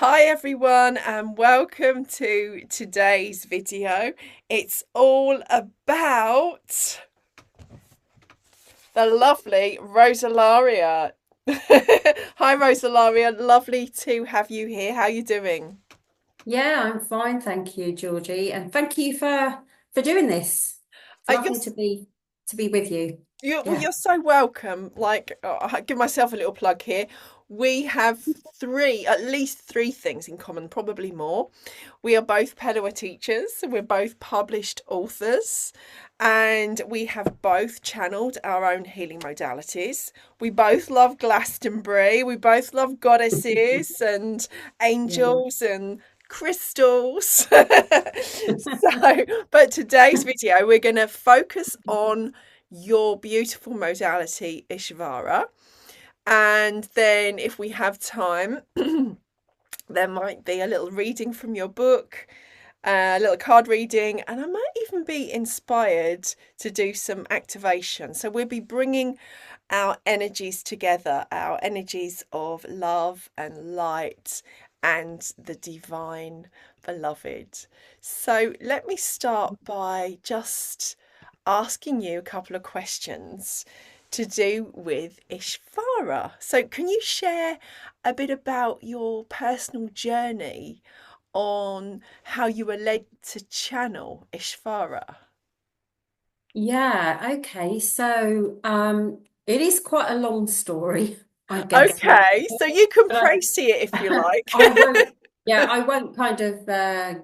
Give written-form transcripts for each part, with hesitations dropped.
Hi everyone and welcome to today's video. It's all about the lovely Rhosalaria. Hi Rhosalaria, lovely to have you here. How are you doing? Yeah, I'm fine, thank you, Georgie, and thank you for doing this. It's Uh, you're lovely to be with you. you're Yeah. so welcome. I give myself a little plug here. We have at least three things in common, probably more. We are both Padawa teachers, so we're both published authors, and we have both channeled our own healing modalities. We both love Glastonbury, we both love goddesses and Yeah. angels and crystals. But today's video, we're going to focus on your beautiful modality, Ishvara. And then, if we have time, there might be a little reading from your book, a little card reading, and I might even be inspired to do some activation. So, we'll be bringing our energies together, our energies of love and light and the divine beloved. So, let me start by just asking you a couple of questions to do with Ishvara. So, can you share a bit about your personal journey on how you were led to channel Ishvara? Yeah, okay. So it is quite a long story, I guess. Okay, so you can But précis it if you like. I won't, yeah, I won't kind of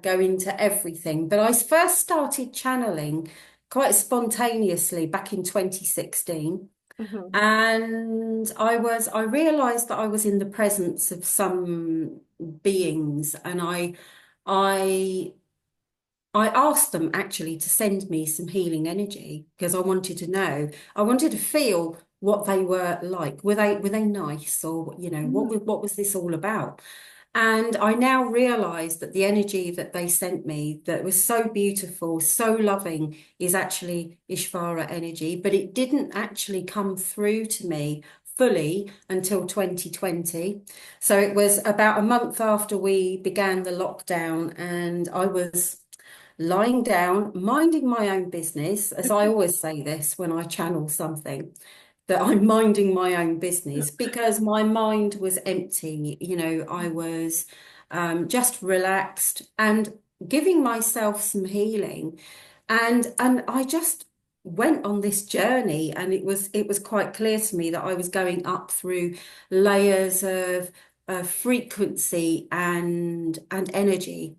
go into everything. But I first started channeling quite spontaneously back in 2016. Mhm. And I realized that I was in the presence of some beings, and I, I asked them actually to send me some healing energy because I wanted to know, I wanted to feel what they were like. Were they nice, or Mm. what was this all about? And I now realize that the energy that they sent me that was so beautiful, so loving, is actually Ishvara energy, but it didn't actually come through to me fully until 2020. So it was about a month after we began the lockdown, and I was lying down, minding my own business, as I always say this when I channel something, that I'm minding my own business because my mind was empty. I was just relaxed and giving myself some healing. And I just went on this journey, and it was quite clear to me that I was going up through layers of frequency and energy.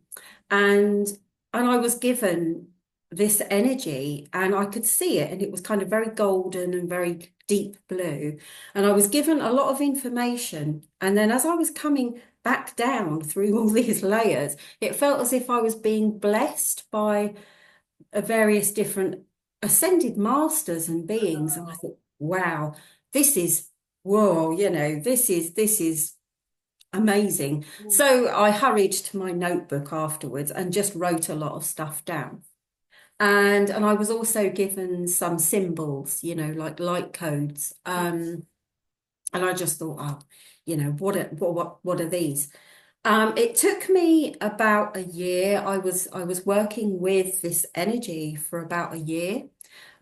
And and I was given this energy, and I could see it, and it was kind of very golden and very deep blue. And I was given a lot of information. And then as I was coming back down through all these layers, it felt as if I was being blessed by various different ascended masters and beings. And I thought, wow, this is, whoa, this is amazing. Mm. So I hurried to my notebook afterwards and just wrote a lot of stuff down. And I was also given some symbols, like light codes. And I just thought, oh, what are these? It took me about a year. I was working with this energy for about a year.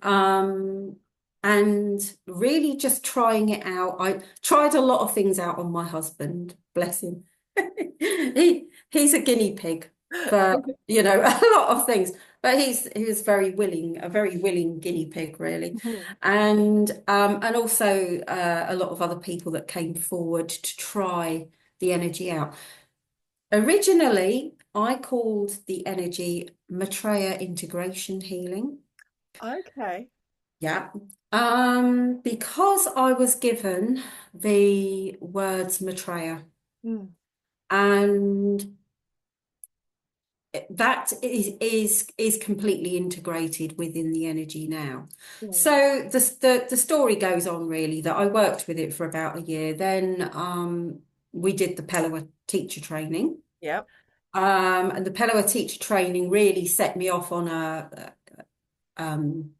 Um, and really just trying it out. I tried a lot of things out on my husband, bless him. He's a guinea pig for, a lot of things, but he was very willing, a very willing guinea pig, really. Mhm. And also a lot of other people that came forward to try the energy out. Originally, I called the energy Maitreya integration healing. Okay. Yeah. Because I was given the words Maitreya, Mm. and that is completely integrated within the energy now. Mm. So the story goes on, really, that I worked with it for about a year. Then we did the Pelawa teacher training. Yep. And the Pelawa teacher training really set me off on um,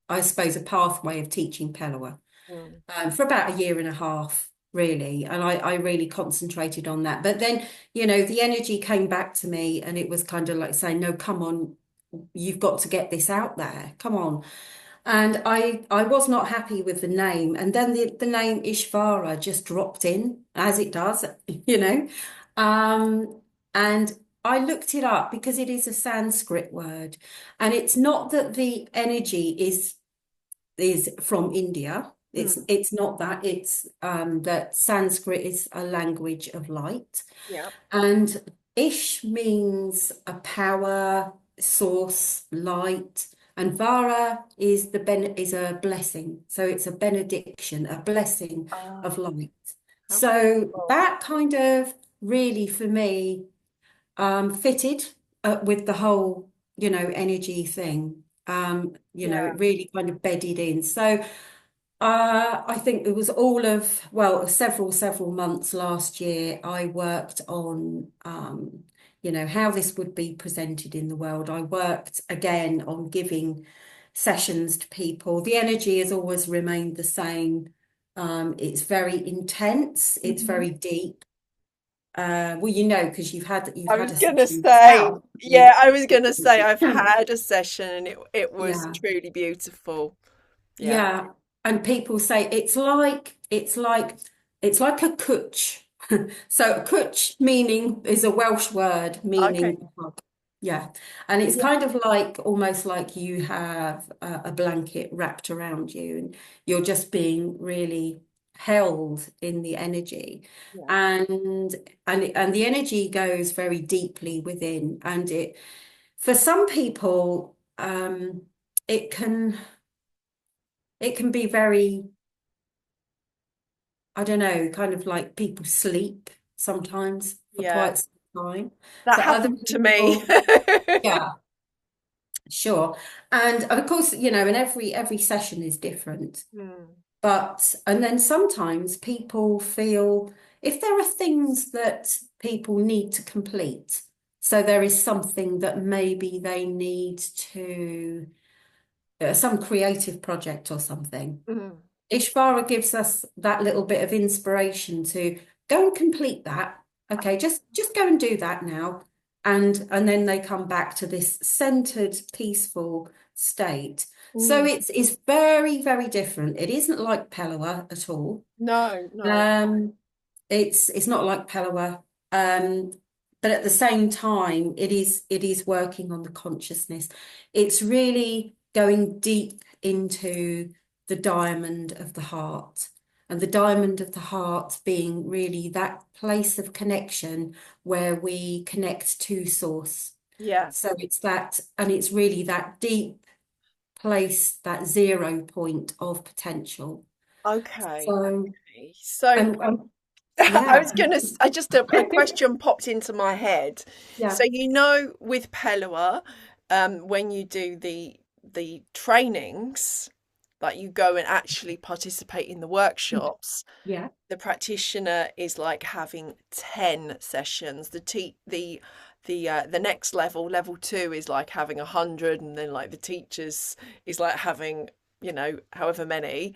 I suppose, a pathway of teaching Pelawa. Mm. For about a year and a half, really. And I really concentrated on that. But then, the energy came back to me and it was kind of like saying, no, come on, you've got to get this out there. Come on. And I was not happy with the name. And then the name Ishvara just dropped in, as it does, you know. Um, and I looked it up because it is a Sanskrit word. And it's not that the energy is from India. Mm. It's not that. It's that Sanskrit is a language of light. Yeah. And Ish means a power, source, light, and Vara is a blessing. So it's a benediction, a blessing Ah, of light. how So beautiful. that kind of really for me fitted with the whole, energy thing. Yeah. It really kind of bedded in. So I think it was well, several months last year. I worked on, how this would be presented in the world. I worked again on giving sessions to people. The energy has always remained the same. It's very intense. It's Mhm. very deep. Well, because you've I had was a gonna session say, yourself. yeah, I was gonna say I've had a session and it was Yeah. truly beautiful. Yeah. Yeah, and people say it's like a cwtch. So cwtch meaning is a Welsh word Okay. meaning hug. Yeah, and it's Yeah. kind of like almost like you have a blanket wrapped around you, and you're just being really held in the energy, Yeah. and and the energy goes very deeply within, and it for some people it can. It can be very, I don't know, kind of like people sleep sometimes for Yeah. quite some time. That For other happened to me. people, yeah, sure. And of course, and every session is different. Hmm. But and then sometimes people feel if there are things that people need to complete, so there is something that maybe they need to some creative project or something. Mm. Ishvara gives us that little bit of inspiration to go and complete that. Okay, just go and do that now. And then they come back to this centered, peaceful state. So Mm. it's very, very different. It isn't like Pelawa at all. No, no. Um, it's not like Pelawa. Um, but at the same time, it is working on the consciousness. It's really going deep into the diamond of the heart. And the diamond of the heart being really that place of connection where we connect to source. Yeah. So it's that, and it's really that deep place, that 0 point of potential. Okay. So, Okay. So and I yeah, was gonna, I just a question popped into my head. So yeah, with Pelua, when you do the trainings, like you go and actually participate in the workshops, yeah, the practitioner is like having 10 sessions. The next level two, is like having 100, and then like the teachers is like having, however many.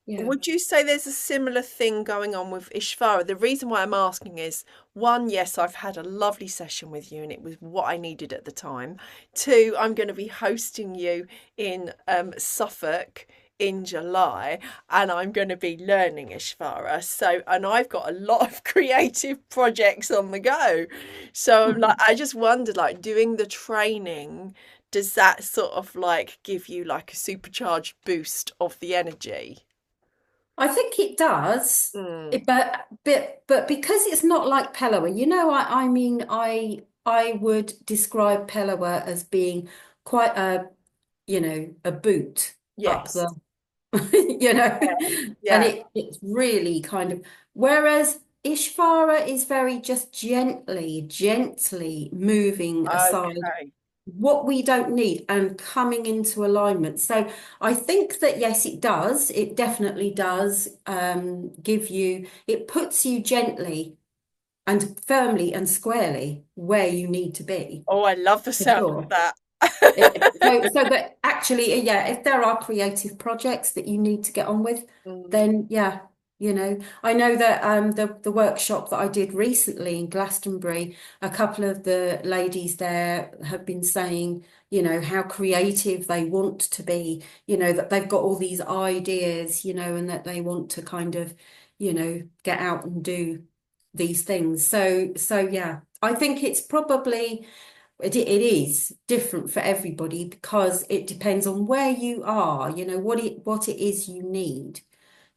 yeah. Would you say there's a similar thing going on with Ishvara? The reason why I'm asking is, one, yes, I've had a lovely session with you and it was what I needed at the time. Two, I'm going to be hosting you in Suffolk in July and I'm going to be learning Ishvara. So, and I've got a lot of creative projects on the go. So I'm like, I just wondered, like, doing the training, does that sort of like give you like a supercharged boost of the energy? I think it does, Mm. but because it's not like Pelawa, I mean, I would describe Pelawa as being quite a boot up Yes. the, you know, Yeah. and Yeah. it's really kind of, whereas Ishvara is very just gently moving aside Okay. what we don't need and coming into alignment. So I think that yes, it does. It definitely does it puts you gently and firmly and squarely where you need to be, Oh, I love the for sound of sure. that. So that actually, yeah, if there are creative projects that you need to get on with, Mm. then yeah. I know that the workshop that I did recently in Glastonbury, a couple of the ladies there have been saying, how creative they want to be, that they've got all these ideas, and that they want to kind of, get out and do these things. So yeah, I think it's probably it is different for everybody because it depends on where you are, what it is you need.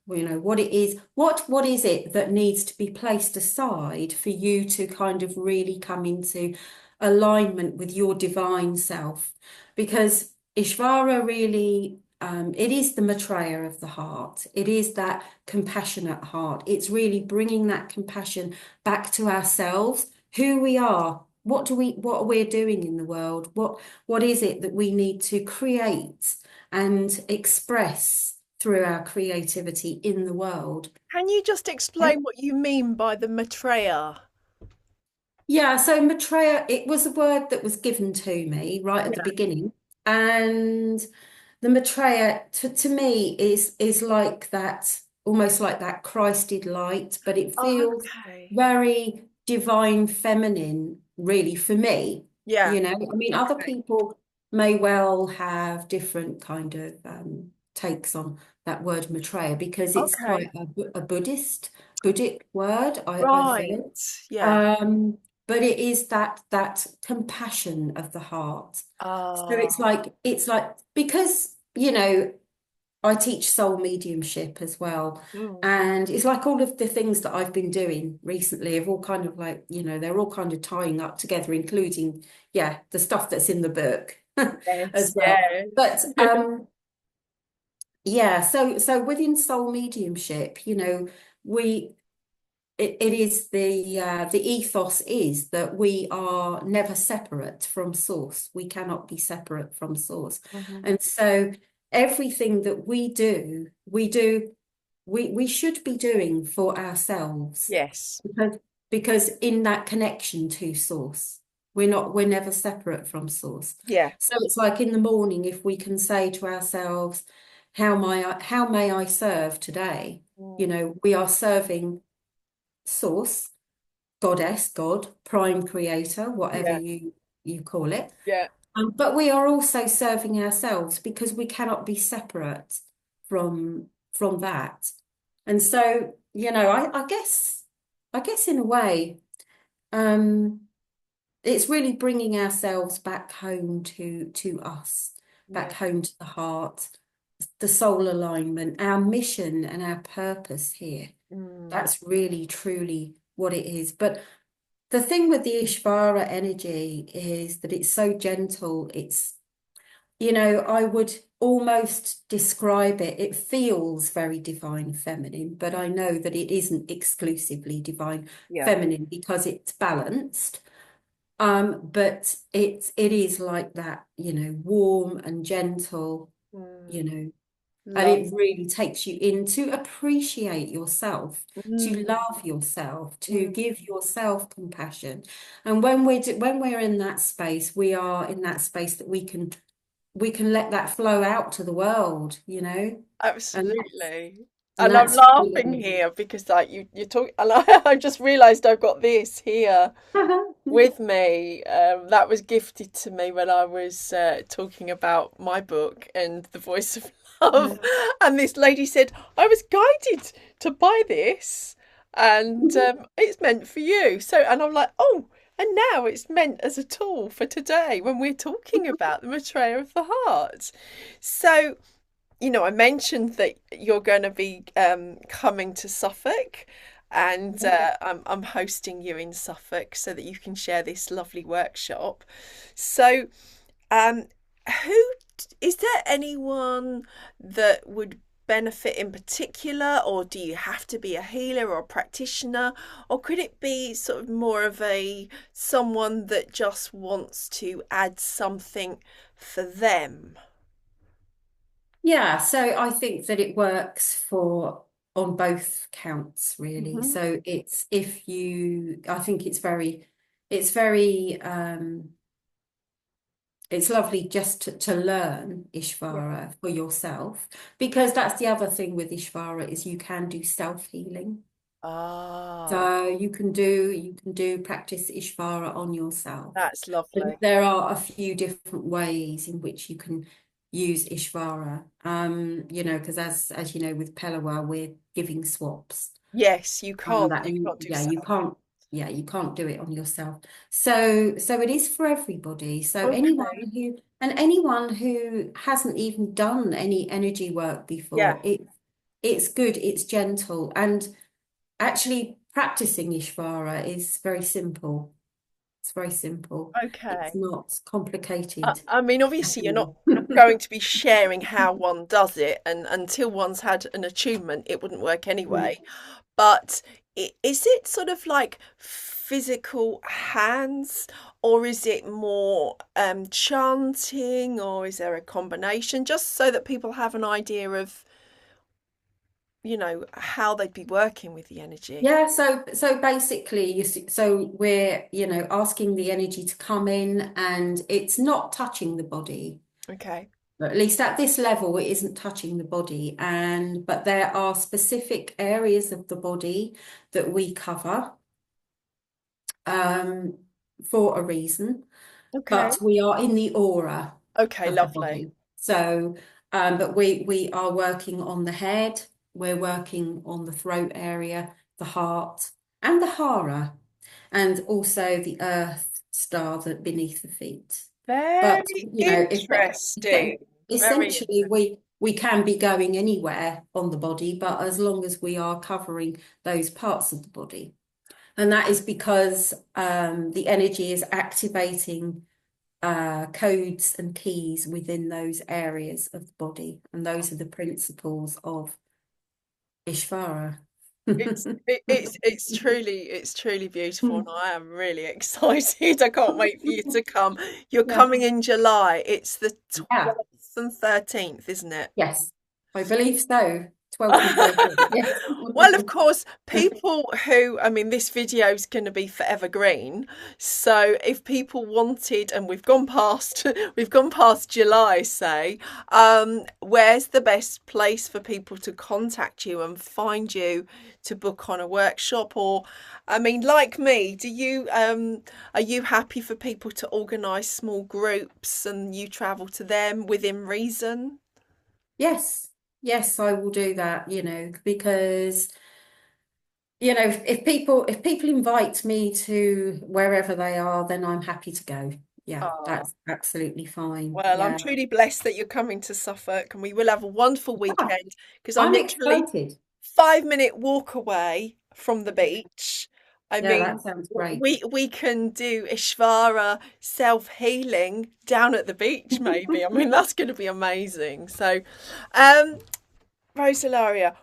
What it is, what is it that needs to be placed aside for you to kind of really come into alignment with your divine self? Because Ishvara really, it is the Maitreya of the heart. It is that compassionate heart. It's really bringing that compassion back to ourselves, who we are. What are we doing in the world? What is it that we need to create and express through our creativity in the world? Can you just explain what you mean by the Maitreya? Yeah, so Maitreya, it was a word that was given to me right at the Yeah. beginning. And the Maitreya to me is like that, almost like that Christed light, but it feels Okay. very divine feminine, really, for me. Yeah. I mean, other Okay. people may well have different kind of takes on that word Maitreya because it's Okay. quite a Buddhic word, I Right. feel. Yeah. Um, but it is that compassion of the heart. So Ah. it's like because I teach soul mediumship as well, Mm. and it's like all of the things that I've been doing recently have all kind of like they're all kind of tying up together, including the stuff that's in the book as Yes. well. But Yes. so within soul mediumship, we it is the ethos is that we are never separate from source. We cannot be separate from source. Mhm. And so everything that we should be doing for ourselves Yes. because in that connection to source, we're never separate from source. Yeah. So it's like in the morning, if we can say to ourselves, how may I serve today? Mm. We are serving source, goddess, God, prime creator, whatever Yeah. you call it. Yeah. But we are also serving ourselves because we cannot be separate from that. And so, I guess in a way, um, it's really bringing ourselves back home to us, back Yeah. home to the heart, the soul alignment, our mission and our purpose here. Mm. That's really truly what it is. But the thing with the Ishvara energy is that it's so gentle. I would almost describe it. It feels very divine feminine, but I know that it isn't exclusively divine Yeah. feminine because it's balanced. But it is like that, warm and gentle, you Mm. know, and Love. it really takes you in to appreciate yourself, to Mm. love yourself, to Mm. give yourself compassion. And when we're in that space, we are in that space that we can let that flow out to the world, and that's Absolutely. and And I'm that's laughing really here because like you talk and I just realized I've got this here with me. That was gifted to me when I was talking about my book and the voice of love. And this lady said, I was guided to buy this and it's meant for you. So, and I'm like, oh, and now it's meant as a tool for today when we're talking about the betrayal of the heart. So, I mentioned that you're going to be coming to Suffolk, and I'm hosting you in Suffolk so that you can share this lovely workshop. So, um, who is there anyone that would benefit in particular, or do you have to be a healer or a practitioner, or could it be sort of more of a someone that just wants to add something for them? Yeah, so I think that it works for on both counts really. Hmm. So it's if you I think it's very it's lovely just to learn Yeah. Ishvara for yourself, because that's the other thing with Ishvara is you can do self-healing. Ah, So you can do practice Ishvara on yourself. that's And lovely. there are a few different ways in which you can use Ishvara. You know, because as you know, with Pelawa, we're giving swaps. Yes, you can't. That You and can't do self. yeah, you can't do it on yourself. So it is for everybody. So Okay. anyone who hasn't even done any energy work Yeah. before, it's good, it's gentle, and actually practicing Ishvara is very simple. It's very simple. It's Okay. not I, complicated I mean, at obviously, you're not all. going to be sharing how one does it, and until one's had an attunement, it wouldn't work anyway. But is it sort of like physical hands, or is it more chanting, or is there a combination? Just so that people have an idea of, how they'd be working with the energy. Yeah, so basically, so we're, you know, asking the energy to come in, and it's not touching the body. Okay. But at least at this level, it isn't touching the body. But there are specific areas of the body that we cover um, for a reason. Okay. But we are in the aura Okay, of the lovely. body. So, but we are working on the head, we're working on the throat area, the heart, and the hara, and also the earth star that beneath the feet. But Very you know, interesting. Very essentially interesting. we can be going anywhere on the body, but as long as we are covering those parts of the body. And that is because the energy is activating codes and keys within those areas of the body. And those are the principles of Ishvara. It's truly beautiful, and I am really excited. I can't wait for you to come. You're Yeah. coming in July. It's the Yeah. 12th and 13th, isn't it? Yes. I believe so. 12th and 13th. Yes. Well, of course, people who, I mean, this video is going to be forever green. So if people wanted, and we've gone past, we've gone past July, say, where's the best place for people to contact you and find you to book on a workshop? Or, I mean, like me, are you happy for people to organise small groups and you travel to them within reason? Yes. Yes, I will do that, you know, because you know, if people invite me to wherever they are, then I'm happy to go. Yeah, Oh. that's absolutely fine. Well, I'm Yeah. truly blessed that you're coming to Suffolk, and we will have a wonderful Ah, weekend because I'm I'm literally excited. 5 minute walk away from the beach. I Yeah, that mean, sounds great. we can do Ishvara self-healing down at the beach, maybe. I mean, that's going to be amazing. So, um, Rosalaria,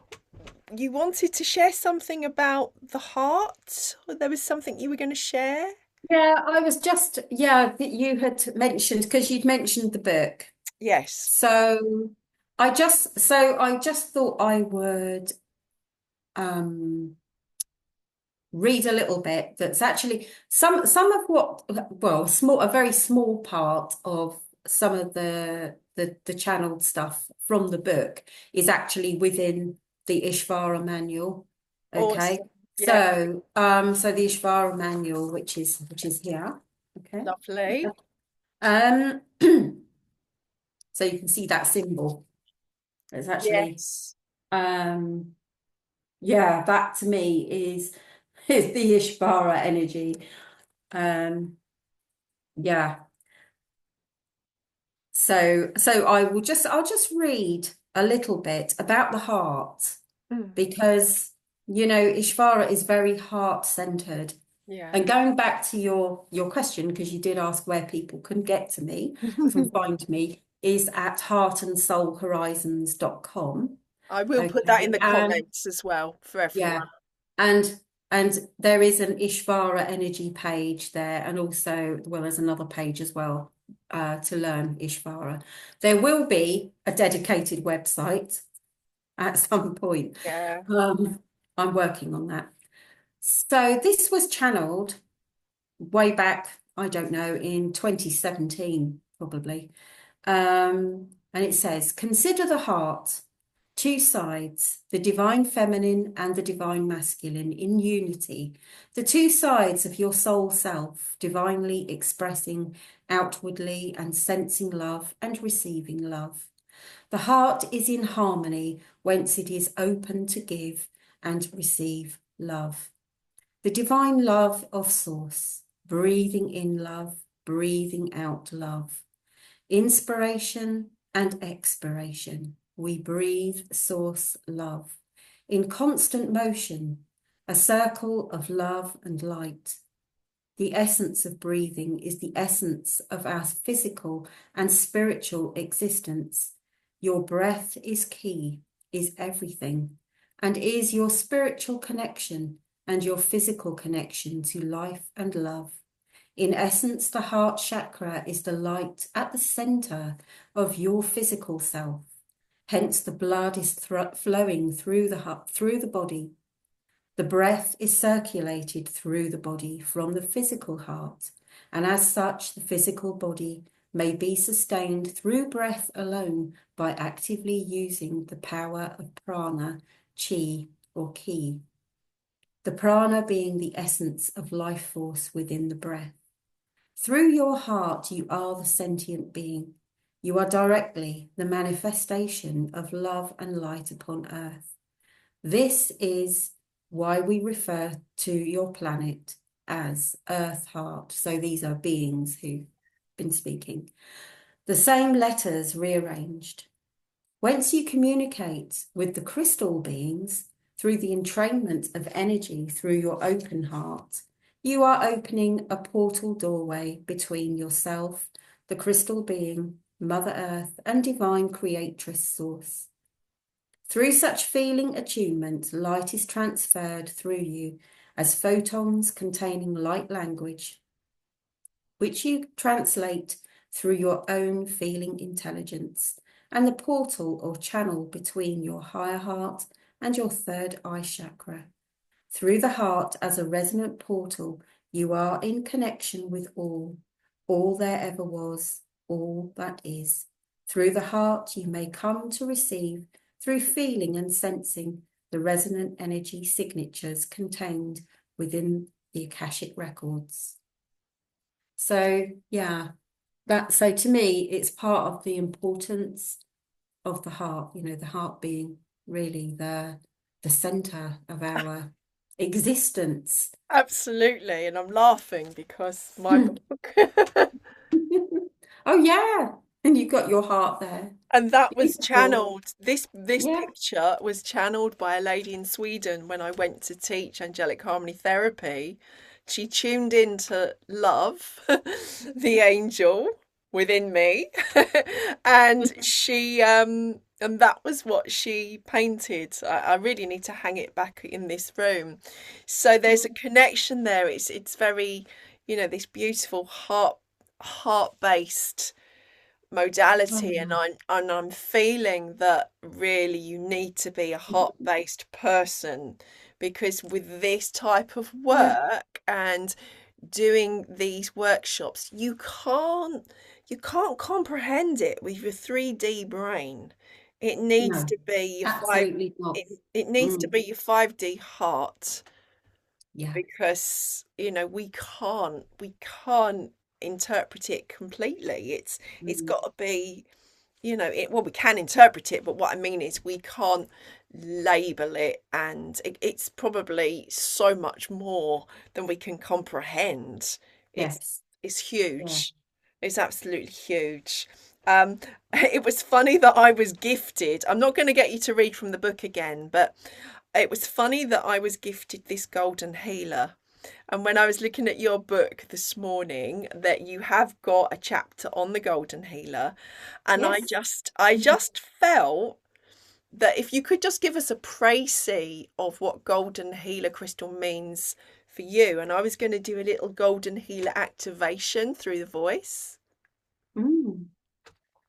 you wanted to share something about the heart? Or there was something you were going to share? Yeah, I was just, yeah, that you had mentioned, because you'd mentioned the book. Yes. So I just thought I would um read a little bit that's actually some of what, well, a very small part of some of the channeled stuff from the book is actually within the Ishvara manual. Okay. Awesome. Yeah, So the Ishvara manual, which is here. Okay. lovely. Um so you can see that symbol. It's actually Yes. um yeah, that to me is the Ishvara energy. Um yeah. So I'll just read a little bit about the heart, Mm. because you know Ishvara is very heart centered. Yeah. And going back to your question, because you did ask where people can get to me, can find me, is at heartandsoulhorizons.com. I will put that in Okay. the And comments as well for yeah, everyone. and there is an Ishvara energy page there, and also, well, there's another page as well to learn Ishvara. There will be a dedicated website at some point. Yeah. Um, I'm working on that. So this was channeled way back, I don't know, in 2017 probably. And it says, consider the heart, two sides, the divine feminine and the divine masculine in unity, the two sides of your soul self, divinely expressing outwardly and sensing love and receiving love. The heart is in harmony, whence it is open to give and receive love. The divine love of Source, breathing in love, breathing out love. Inspiration and expiration, we breathe Source love. In constant motion, a circle of love and light. The essence of breathing is the essence of our physical and spiritual existence. Your breath is key, is everything, and is your spiritual connection and your physical connection to life and love. In essence, the heart chakra is the light at the center of your physical self. Hence, the blood is flowing through the body. The breath is circulated through the body from the physical heart, and as such, the physical body may be sustained through breath alone by actively using the power of prana, chi, or ki. The prana being the essence of life force within the breath. Through your heart, you are the sentient being. You are directly the manifestation of love and light upon earth. This is why we refer to your planet as Earth Heart. So these are beings who've been speaking. The same letters rearranged. Whence you communicate with the crystal beings through the entrainment of energy through your open heart, you are opening a portal doorway between yourself, the crystal being, Mother Earth, and divine creatress Source. Through such feeling attunement, light is transferred through you as photons containing light language, which you translate through your own feeling intelligence and the portal or channel between your higher heart and your third eye chakra. Through the heart as a resonant portal, you are in connection with all there ever was, all that is. Through the heart, you may come to receive, through feeling and sensing, the resonant energy signatures contained within the Akashic records. So, yeah, so to me, it's part of the importance of the heart, the heart being really the center of our existence. Absolutely. And I'm laughing because my Oh, book. yeah. And you've got your heart there. And that was Beautiful. channeled. This Yeah. picture was channeled by a lady in Sweden when I went to teach angelic harmony therapy. She tuned into love, the angel within me, and and that was what she painted. I really need to hang it back in this room. So there's a connection there. It's very, this beautiful heart based modality, and Oh, I'm feeling that really you need to be a heart-based person, because with this type of yeah. work and doing these workshops, you can't comprehend it with your 3D brain. It needs No, to be your absolutely not. it needs to Mm, be your 5D heart, yeah. because we can't interpret it completely. It's Mm, got to be, well, we can interpret it, but what I mean is we can't label it, and it's probably so much more than we can comprehend. it's yes. it's Yeah. huge. It's absolutely huge. It was funny that I was gifted. I'm not going to get you to read from the book again, but it was funny that I was gifted this golden healer. And when I was looking at your book this morning, that you have got a chapter on the golden healer, and I Yes. just I just felt that if you could just give us a précis of what golden healer crystal means for you, and I was going to do a little golden healer activation through the voice. Mm.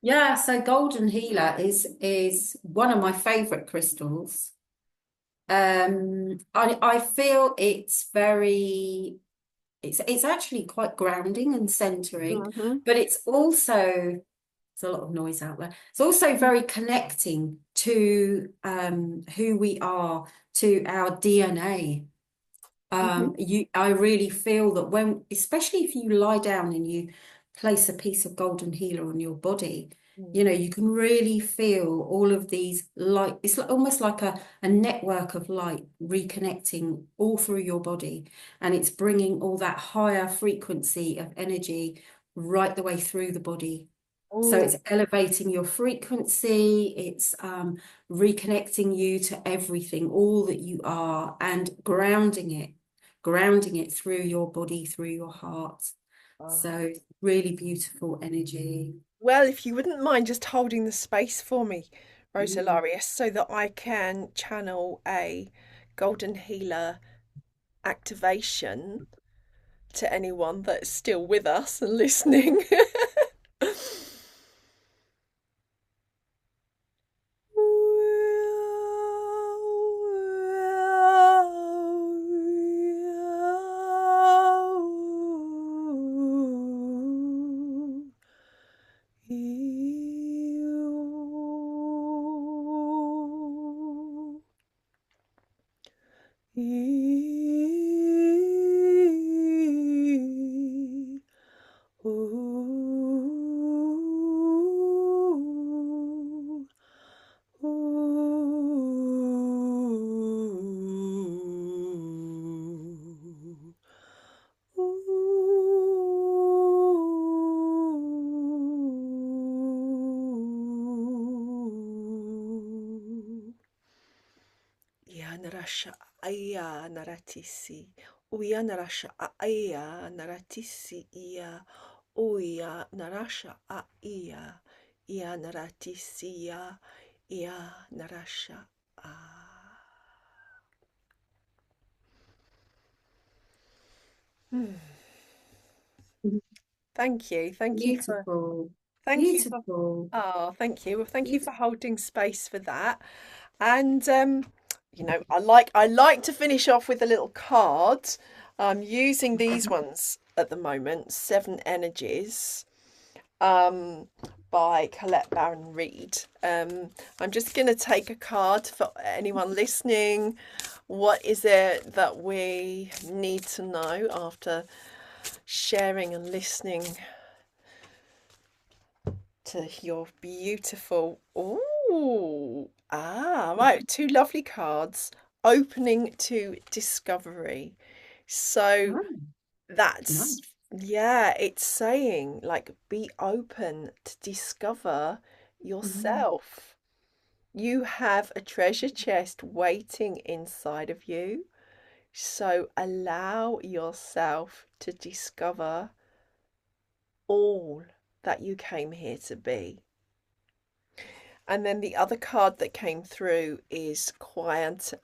Yeah, so golden healer is one of my favorite crystals. I feel it's very it's actually quite grounding and centering, Mm-hmm. but it's also, there's a lot of noise out there. It's also very connecting to who we are, to our DNA. Mm-hmm. I really feel that when, especially if you lie down and you place a piece of golden healer on your body, you know, you can really feel all of these light. It's like, almost like a network of light reconnecting all through your body, and it's bringing all that higher frequency of energy right the way through the body. So Oh, it's elevating your frequency, it's reconnecting you to everything, all that you are, and grounding it through your body, through your heart. So really beautiful energy. well, if you wouldn't mind just holding the space for me, Mm. Rhosalaria, so that I can channel a golden healer activation to anyone that's still with us and listening. Yanarasha aya naratisi. Uya narasha aya naratisi iya. Uya narasha aya. Iya naratisi ya. Iya narasha a. Thank you. Beautiful, Thank you for beautiful. oh, thank you. Well, thank you for Beautiful. holding space for that. And I like to finish off with a little card. I'm using these ones at the moment, Seven Energies, um, by Colette Baron Reed. I'm just going to take a card for anyone listening. What is it that we need to know after sharing and listening to your beautiful. Ooh, right. Two lovely cards. Opening to discovery. So Oh, that's, nice. yeah, it's saying like be open to discover Mm. yourself. You have a treasure chest waiting inside of you. So allow yourself to discover all that you came here to be. And then the other card that came through is quieting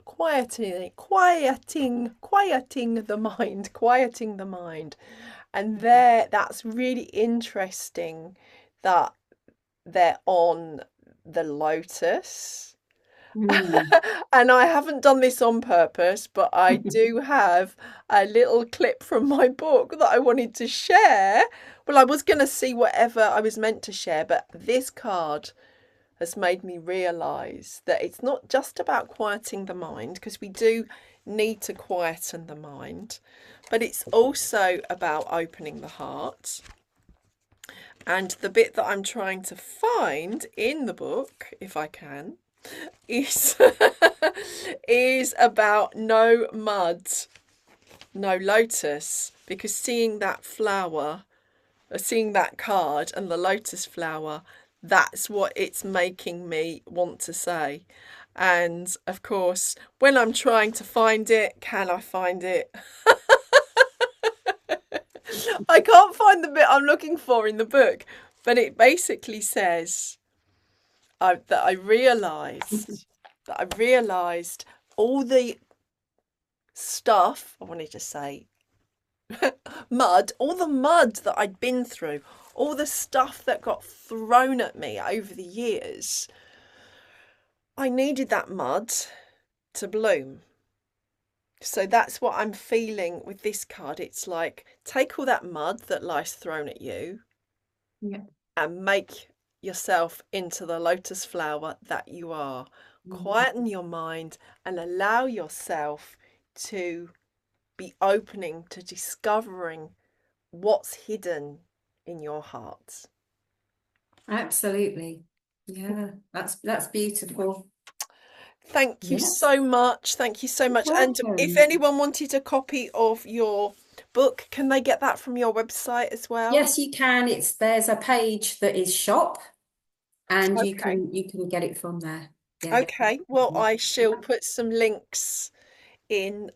the mind, quieting the mind. And that's really interesting that they're on the lotus. Mm. And I haven't done this on purpose, but I do have a little clip from my book that I wanted to share. Well, I was going to see whatever I was meant to share, but this card has made me realize that it's not just about quieting the mind, because we do need to quieten the mind, but it's also about opening the heart. And the bit that I'm trying to find in the book, if I can, is is about no mud, no lotus, because seeing that flower, seeing that card and the lotus flower, that's what it's making me want to say. And of course, when I'm trying to find it, can I find it? I can't find the bit I'm looking for in the book, but it basically says that I realised all the stuff, I wanted to say all the mud that I'd been through, all the stuff that got thrown at me over the years. I needed that mud to bloom. So that's what I'm feeling with this card. It's like, take all that mud that life's thrown at you Yeah. and make yourself into the lotus flower that you are. Mm. Quieten your mind and allow yourself to be opening to discovering what's hidden in your heart. Absolutely. Yeah, that's beautiful. Thank you Yes. so much. Thank you so You're much. And if welcome. anyone wanted a copy of your book, can they get that from your website as well? Yes, you can. There's a page that is shop, and Okay. you can get it from there. Yeah. Okay. Well, I shall put some links in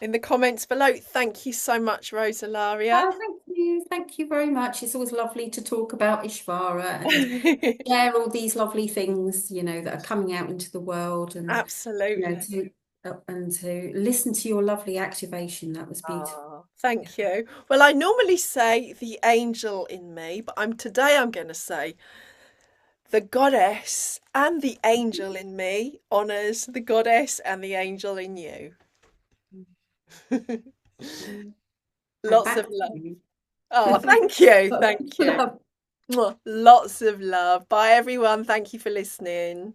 the comments below. Thank you so much, Rhosalaria. Oh, thank you. Thank you very much. It's always lovely to talk about Ishvara and share all these lovely things, that are coming out into the world, and Absolutely. to listen to your lovely activation. That was beautiful. Ah, Yeah. thank you. Well, I normally say the angel in me, but I'm going to say the goddess and the angel in me honors the goddess and the angel in you. Mm. And Lots of back to love. you. Oh, thank you. Thank you. Love. Mwah. Lots of love. Bye, everyone. Thank you for listening.